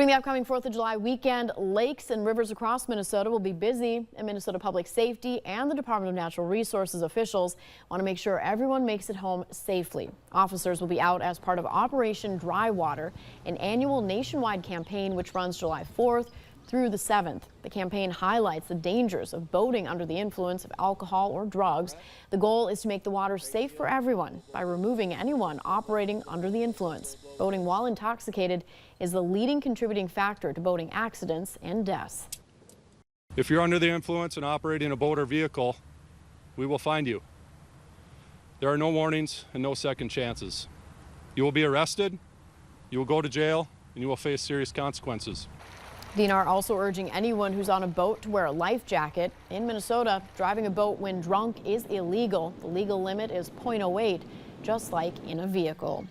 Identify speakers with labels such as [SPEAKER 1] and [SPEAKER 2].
[SPEAKER 1] During the upcoming 4th of July weekend, lakes and rivers across Minnesota will be busy, and Minnesota Public Safety and the Department of Natural Resources officials want to make sure everyone makes it home safely. Officers will be out as part of Operation Dry Water, an annual nationwide campaign which runs July 4th through the 7th. The campaign highlights the dangers of boating under the influence of alcohol or drugs. The goal is to make the water safe for everyone by removing anyone operating under the influence. Boating while intoxicated is the leading contributing factor to boating accidents and deaths.
[SPEAKER 2] If you're under the influence and operating a boat or vehicle, we will find you. There are no warnings and no second chances. You will be arrested, you will go to jail, and you will face serious consequences.
[SPEAKER 1] DNR also urging anyone who's on a boat to wear a life jacket. In Minnesota, driving a boat when drunk is illegal. The legal limit is .08, just like in a vehicle.